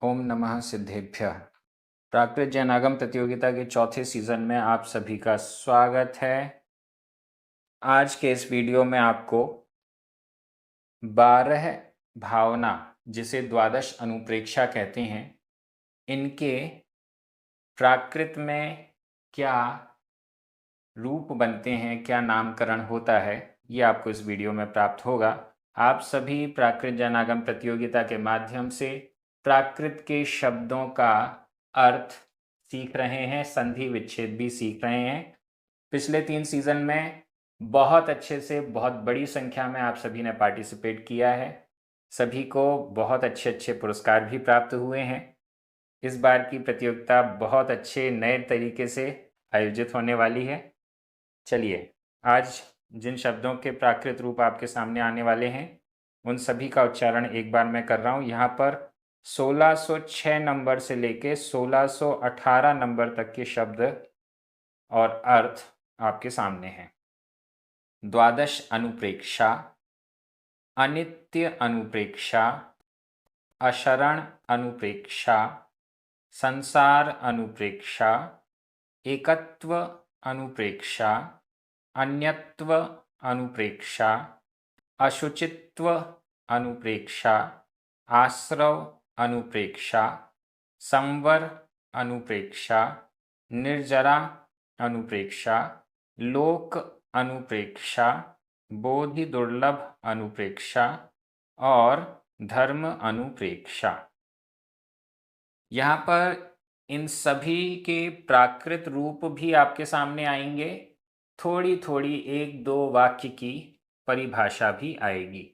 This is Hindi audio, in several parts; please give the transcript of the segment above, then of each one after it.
ओम नमः सिद्धेभ्यः। प्राकृत जैनागम प्रतियोगिता के चौथे सीज़न में आप सभी का स्वागत है। आज के इस वीडियो में आपको 12 भावना, जिसे द्वादश अनुप्रेक्षा कहते हैं, इनके प्राकृत में क्या रूप बनते हैं, क्या नामकरण होता है, ये आपको इस वीडियो में प्राप्त होगा। आप सभी प्राकृत जैनागम प्रतियोगिता के माध्यम से प्राकृत के शब्दों का अर्थ सीख रहे हैं, संधि विच्छेद भी सीख रहे हैं। पिछले 3 सीज़न में बहुत अच्छे से बहुत बड़ी संख्या में आप सभी ने पार्टिसिपेट किया है। सभी को बहुत अच्छे अच्छे पुरस्कार भी प्राप्त हुए हैं। इस बार की प्रतियोगिता बहुत अच्छे नए तरीके से आयोजित होने वाली है। चलिए, आज जिन शब्दों के प्राकृत रूप आपके सामने आने वाले हैं, उन सभी का उच्चारण एक बार मैं कर रहा हूँ। यहाँ पर 1606 नंबर से लेके 1618 नंबर तक के शब्द और अर्थ आपके सामने हैं। द्वादश अनुप्रेक्षा, अनित्य अनुप्रेक्षा, अशरण अनुप्रेक्षा, संसार अनुप्रेक्षा, एकत्व अनुप्रेक्षा, अन्यत्व अनुप्रेक्षा, अशुचित्व अनुप्रेक्षा, आश्रव अनुप्रेक्षा, संवर अनुप्रेक्षा, निर्जरा अनुप्रेक्षा, लोक अनुप्रेक्षा, बोधि दुर्लभ अनुप्रेक्षा और धर्म अनुप्रेक्षा। यहाँ पर इन सभी के प्राकृत रूप भी आपके सामने आएंगे। थोड़ी थोड़ी 1-2 वाक्य की परिभाषा भी आएगी।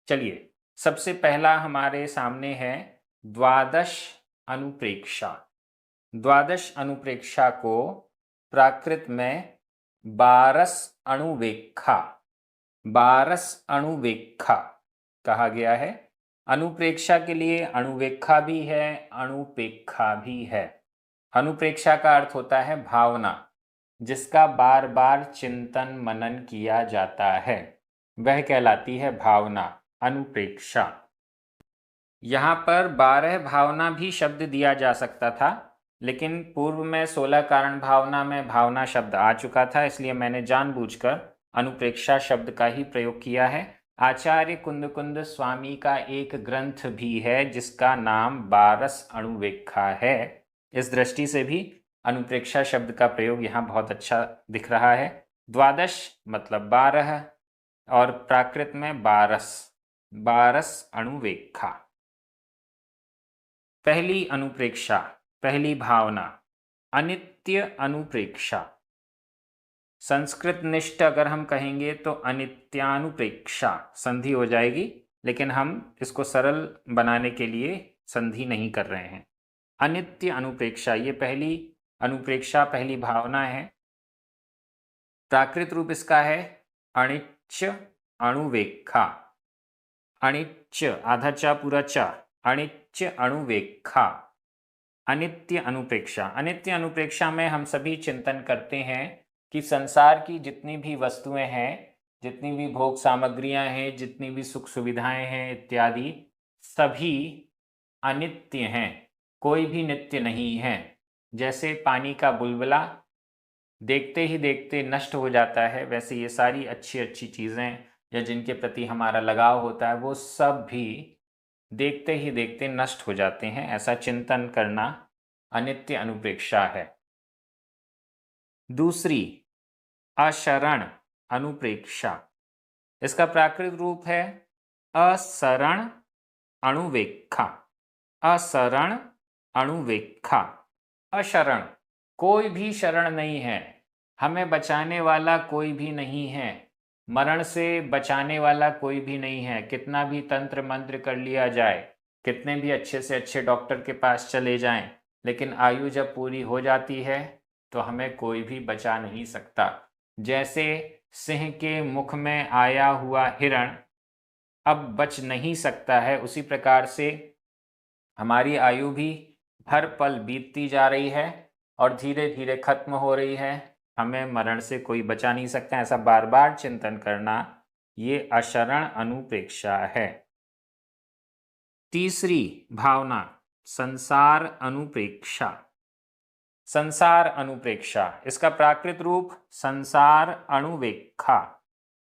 चलिए, सबसे पहला हमारे सामने है द्वादश अनुप्रेक्षा। द्वादश अनुप्रेक्षा को प्राकृत में बारस अणुवेक्षा, बारस अणुवेक्षा कहा गया है। अनुप्रेक्षा के लिए अणुवेक्षा भी है, अणुपेक्षा भी है। अनुप्रेक्षा का अर्थ होता है भावना, जिसका बार बार चिंतन मनन किया जाता है, वह कहलाती है भावना, अनुप्रेक्षा। यहाँ पर 12 भावना भी शब्द दिया जा सकता था, लेकिन पूर्व में 16 कारण भावना में भावना शब्द आ चुका था, इसलिए मैंने जानबूझकर अनुप्रेक्षा शब्द का ही प्रयोग किया है। आचार्य कुंद स्वामी का एक ग्रंथ भी है जिसका नाम बारस अणुवेक्षा है। इस दृष्टि से भी अनुप्रेक्षा शब्द का प्रयोग यहाँ बहुत अच्छा दिख रहा है। द्वादश मतलब 12 और प्राकृत में बारस, बारस अणुवेक्षा। पहली अनुप्रेक्षा, पहली भावना, अनित्य अनुप्रेक्षा। संस्कृत निष्ठ अगर हम कहेंगे तो अनित्यानुप्रेक्षा संधि हो जाएगी, लेकिन हम इसको सरल बनाने के लिए संधि नहीं कर रहे हैं। अनित्य अनुप्रेक्षा, ये पहली अनुप्रेक्षा, पहली भावना है। प्राकृत रूप इसका है अनिच्य अणुवेक्षा। अनिच्य, आधा चा पूरा चा, अनिच्य अणुवेक्षा, अनित्य अनुप्रेक्षा। अनित्य अनुप्रेक्षा में हम सभी चिंतन करते हैं कि संसार की जितनी भी वस्तुएं हैं, जितनी भी भोग सामग्रियां हैं, जितनी भी सुख सुविधाएं हैं इत्यादि, सभी अनित्य हैं, कोई भी नित्य नहीं है। जैसे पानी का बुलबुला देखते ही देखते नष्ट हो जाता है, वैसे ये सारी अच्छी अच्छी चीज़ें या जिनके प्रति हमारा लगाव होता है, वो सब भी देखते ही देखते नष्ट हो जाते हैं। ऐसा चिंतन करना अनित्य अनुप्रेक्षा है। दूसरी, अशरण अनुप्रेक्षा। इसका प्राकृत रूप है असरण अणुवेक्षा। असरण अणुवेक्षा। अशरण, कोई भी शरण नहीं है, हमें बचाने वाला कोई भी नहीं है, मरण से बचाने वाला कोई भी नहीं है। कितना भी तंत्र मंत्र कर लिया जाए, कितने भी अच्छे से अच्छे डॉक्टर के पास चले जाएं, लेकिन आयु जब पूरी हो जाती है तो हमें कोई भी बचा नहीं सकता। जैसे सिंह के मुख में आया हुआ हिरण अब बच नहीं सकता है, उसी प्रकार से हमारी आयु भी हर पल बीतती जा रही है और धीरे धीरे खत्म हो रही है। हमें मरण से कोई बचा नहीं सकता। ऐसा बार बार चिंतन करना, ये अशरण अनुप्रेक्षा है। तीसरी भावना, संसार अनुप्रेक्षा। संसार अनुप्रेक्षा, इसका प्राकृत रूप संसार अणुवेक्षा।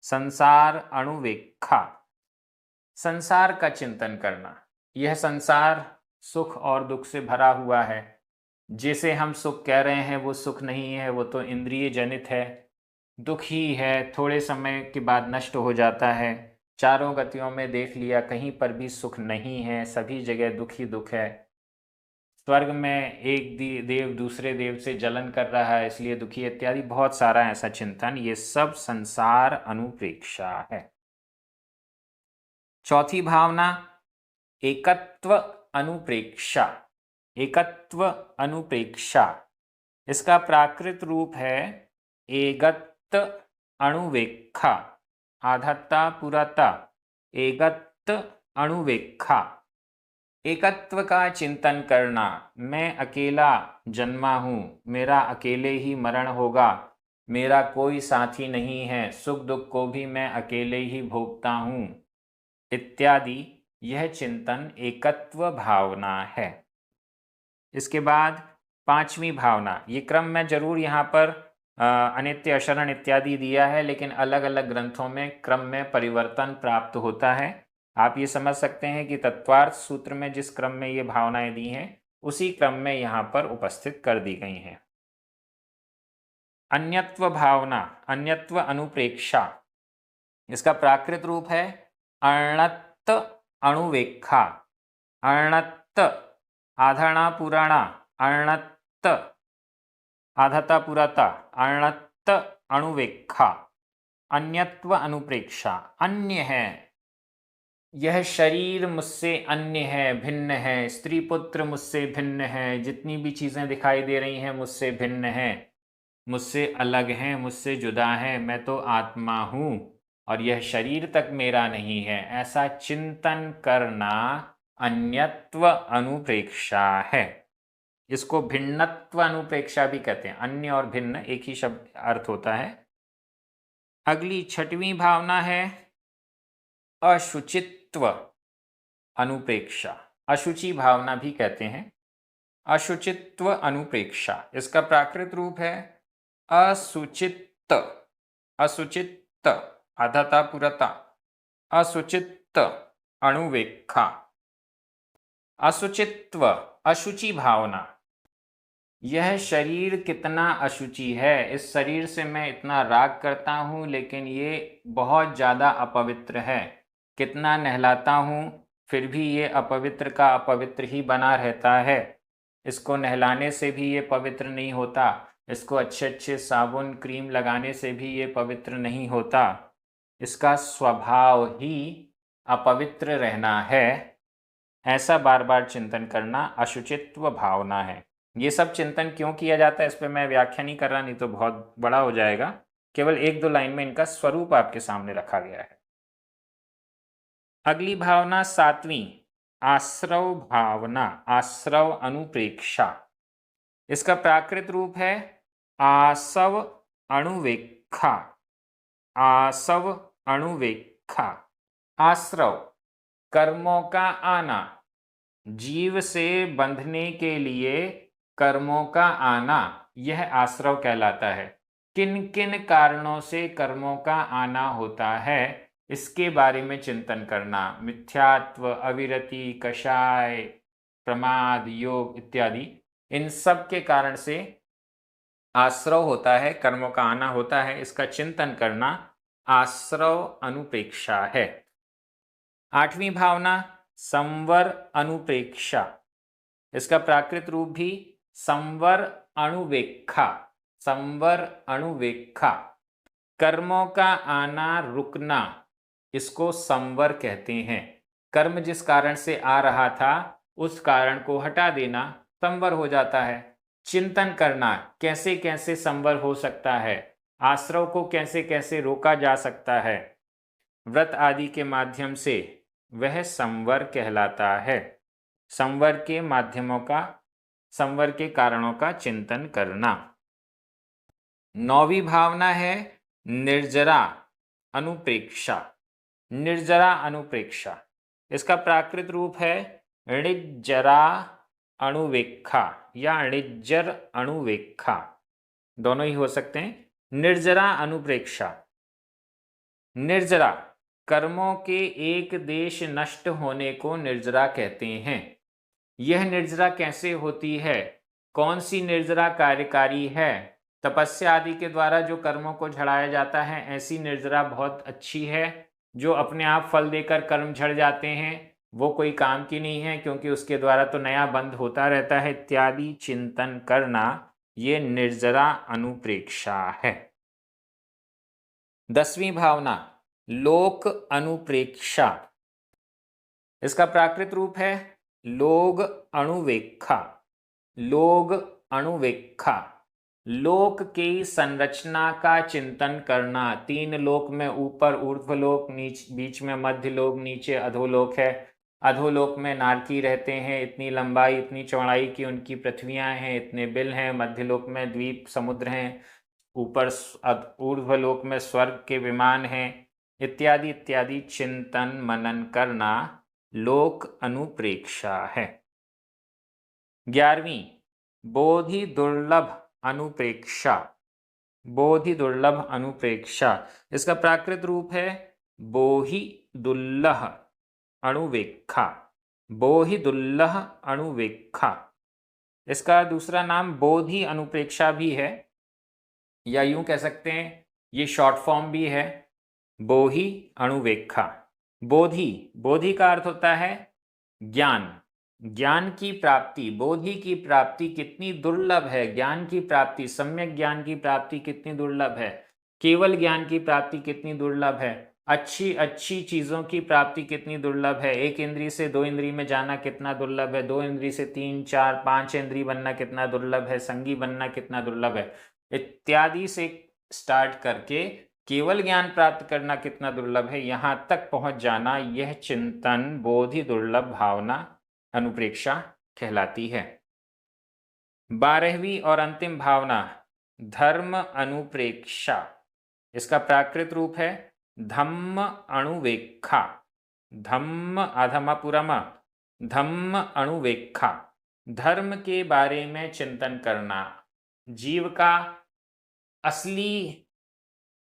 संसार अणुवेक्षा, संसार का चिंतन करना। यह संसार सुख और दुख से भरा हुआ है। जिसे हम सुख कह रहे हैं वो सुख नहीं है, वो तो इंद्रिय जनित है। दुख ही है, थोड़े समय के बाद नष्ट हो जाता है। चारों गतियों में देख लिया, कहीं पर भी सुख नहीं है, सभी जगह दुख ही दुख है। स्वर्ग में एक देव दूसरे देव से जलन कर रहा है इसलिए दुखी, इत्यादि बहुत सारा ऐसा चिंतन, ये सब संसार अनुप्रेक्षा है। चौथी भावना एकत्व अनुप्रेक्षा। एकत्व अनुप्रेक्षा, इसका प्राकृत रूप है एगत्त अणुवेक्षा। आधत्ता पुरता, एगत्त अणुवेक्षा। एकत्व का चिंतन करना। मैं अकेला जन्मा हूँ, मेरा अकेले ही मरण होगा, मेरा कोई साथी नहीं है, सुख दुख को भी मैं अकेले ही भोगता हूँ, इत्यादि। यह चिंतन एकत्व भावना है। इसके बाद पांचवी भावना, ये क्रम में जरूर यहाँ पर अनित्य अशरण इत्यादि दिया है, लेकिन अलग अलग ग्रंथों में क्रम में परिवर्तन प्राप्त होता है। आप ये समझ सकते हैं कि तत्वार्थ सूत्र में जिस क्रम में ये भावनाएं दी हैं उसी क्रम में यहाँ पर उपस्थित कर दी गई हैं। अन्यत्व भावना, अन्यत्व अनुप्रेक्षा, इसका प्राकृत रूप है अण्णत्त अणुवेक्षा। अण्णत्त, आधाणा पुराणा, अण्णत्त, आधाता पुराता, अण्णत्त अणुवेक्षा। अन्यत्व अनुप्रेक्षा, अन्य है, यह शरीर मुझसे अन्य है, भिन्न है, स्त्री पुत्र मुझसे भिन्न है, जितनी भी चीज़ें दिखाई दे रही हैं मुझसे भिन्न हैं, मुझसे अलग हैं, मुझसे जुदा हैं, मैं तो आत्मा हूँ और यह शरीर तक मेरा नहीं है, ऐसा चिंतन करना अन्यत्व अनुप्रेक्षा है। इसको भिन्नत्व अनुप्रेक्षा भी कहते हैं। अन्य और भिन्न एक ही शब्द अर्थ होता है। अगली छठवीं भावना है अशुचित्व अनुप्रेक्षा। अशुचि भावना भी कहते हैं। अशुचित्व अनुप्रेक्षा, इसका प्राकृत रूप है असुचित्त। असुचित्त, आधाता पुरता, असुचित्त अणुवेक्षा। असुचित्व, अशुचि भावना, यह शरीर कितना अशुचि है, इस शरीर से मैं इतना राग करता हूँ लेकिन ये बहुत ज़्यादा अपवित्र है। कितना नहलाता हूँ फिर भी ये अपवित्र का अपवित्र ही बना रहता है। इसको नहलाने से भी ये पवित्र नहीं होता, इसको अच्छे अच्छे साबुन क्रीम लगाने से भी ये पवित्र नहीं होता। इसका स्वभाव ही अपवित्र रहना है। ऐसा बार बार चिंतन करना अशुचित्व भावना है। ये सब चिंतन क्यों किया जाता है इस पर मैं व्याख्या नहीं कर रहा, नहीं तो बहुत बड़ा हो जाएगा। केवल एक दो लाइन में इनका स्वरूप आपके सामने रखा गया है। अगली भावना सातवीं, आश्रव भावना, आश्रव अनुप्रेक्षा। इसका प्राकृत रूप है आसव अणुवेक्षा। आसव अणुवेक्षा। आश्रव, कर्मों का आना, जीव से बंधने के लिए कर्मों का आना, यह आश्रव कहलाता है। किन किन कारणों से कर्मों का आना होता है इसके बारे में चिंतन करना। मिथ्यात्व, अविरति, कषाय, प्रमाद, योग इत्यादि, इन सब के कारण से आश्रव होता है, कर्मों का आना होता है। इसका चिंतन करना आश्रव अनुप्रेक्षा है। आठवीं भावना संवर अनुप्रेक्षा। इसका प्राकृत रूप भी संवर अणुवेक्षा। संवर अणुवेक्षा, कर्मों का आना रुकना, इसको संवर कहते हैं। कर्म जिस कारण से आ रहा था उस कारण को हटा देना संवर हो जाता है। चिंतन करना कैसे कैसे संवर हो सकता है, आश्रव को कैसे कैसे रोका जा सकता है, व्रत आदि के माध्यम से, वह संवर कहलाता है। संवर के माध्यमों का, संवर के कारणों का चिंतन करना। नौवीं भावना है निर्जरा अनुप्रेक्षा। निर्जरा अनुप्रेक्षा, इसका प्राकृत रूप है ऋजरा अणुवेक्षा या निर्जर अणुवेक्षा, दोनों ही हो सकते हैं। निर्जरा अनुप्रेक्षा, निर्जरा कर्मों के एक देश नष्ट होने को निर्जरा कहते हैं। यह निर्जरा कैसे होती है? कौन सी निर्जरा कार्यकारी है? तपस्या आदि के द्वारा जो कर्मों को झड़ाया जाता है, ऐसी निर्जरा बहुत अच्छी है। जो अपने आप फल देकर कर्म झड़ जाते हैं वो कोई काम की नहीं है, क्योंकि उसके द्वारा तो नया बंध होता रहता है इत्यादि चिंतन करना, ये निर्जरा अनुप्रेक्षा है। 10वीं भावना लोक अनुप्रेक्षा। इसका प्राकृत रूप है लोग अणुवेक्षा। लोग अणुवेक्षा, लोक की संरचना का चिंतन करना। 3 लोक में ऊपर ऊर्ध्वलोक, बीच में मध्य लोक, नीचे अधोलोक है। अधोलोक में नारकी रहते हैं, इतनी लंबाई इतनी चौड़ाई की उनकी पृथ्वियां हैं, इतने बिल हैं। मध्यलोक में द्वीप समुद्र हैं। ऊपर ऊर्ध्वलोक में स्वर्ग के विमान हैं, इत्यादि इत्यादि चिंतन मनन करना लोक अनुप्रेक्षा है। 11वीं बोधि दुर्लभ अनुप्रेक्षा। बोधि दुर्लभ अनुप्रेक्षा, इसका प्राकृत रूप है बोहि दुल्लह अणुवेक्षा। बोहि दुल्लह अणुवेक्षा, इसका दूसरा नाम बोधि अनुप्रेक्षा भी है, या यूं कह सकते हैं ये शॉर्ट फॉर्म भी है, बोहि अणुवेक्षा। बोधि, बोधि का अर्थ होता है ज्ञान, ज्ञान की प्राप्ति। बोधि की प्राप्ति कितनी दुर्लभ है, ज्ञान की प्राप्ति, सम्यक ज्ञान की प्राप्ति कितनी दुर्लभ है, केवल ज्ञान की प्राप्ति कितनी दुर्लभ है, अच्छी अच्छी चीज़ों की प्राप्ति कितनी दुर्लभ है। 1 इंद्री से 2 इंद्री में जाना कितना दुर्लभ है, 2 इंद्री से 3, 4, 5 इंद्री बनना कितना दुर्लभ है, संगी बनना कितना दुर्लभ है, इत्यादि से स्टार्ट करके केवल ज्ञान प्राप्त करना कितना दुर्लभ है, यहाँ तक पहुँच जाना, यह चिंतन बोधि दुर्लभ भावना अनुप्रेक्षा कहलाती है। 12वीं और अंतिम भावना धर्म अनुप्रेक्षा। इसका प्राकृत रूप है धम्म अणुवेक्षा। धम्म अधमपुरम, धम्म अणुवेक्षा, धर्म के बारे में चिंतन करना। जीव का असली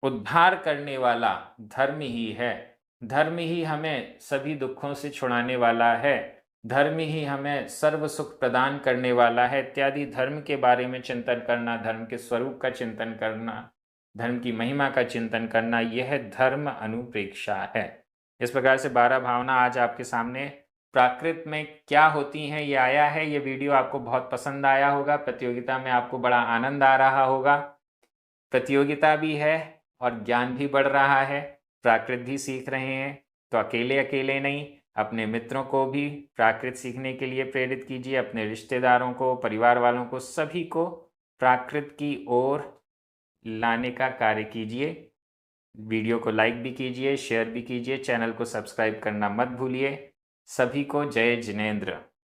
उद्धार करने वाला धर्म ही है। धर्म ही हमें सभी दुखों से छुड़ाने वाला है, धर्म ही हमें सर्व सुख प्रदान करने वाला है, इत्यादि धर्म के बारे में चिंतन करना, धर्म के स्वरूप का चिंतन करना, धर्म की महिमा का चिंतन करना, यह धर्म अनुप्रेक्षा है। इस प्रकार से 12 भावना आज आपके सामने प्राकृत में क्या होती हैं ये आया है। ये वीडियो आपको बहुत पसंद आया होगा, प्रतियोगिता में आपको बड़ा आनंद आ रहा होगा। प्रतियोगिता भी है और ज्ञान भी बढ़ रहा है, प्राकृत भी सीख रहे हैं, तो अकेले अकेले नहीं, अपने मित्रों को भी प्राकृत सीखने के लिए प्रेरित कीजिए, अपने रिश्तेदारों को, परिवार वालों को, सभी को प्राकृत की ओर लाने का कार्य कीजिए। वीडियो को लाइक भी कीजिए, शेयर भी कीजिए, चैनल को सब्सक्राइब करना मत भूलिए। सभी को जय जिनेंद्र।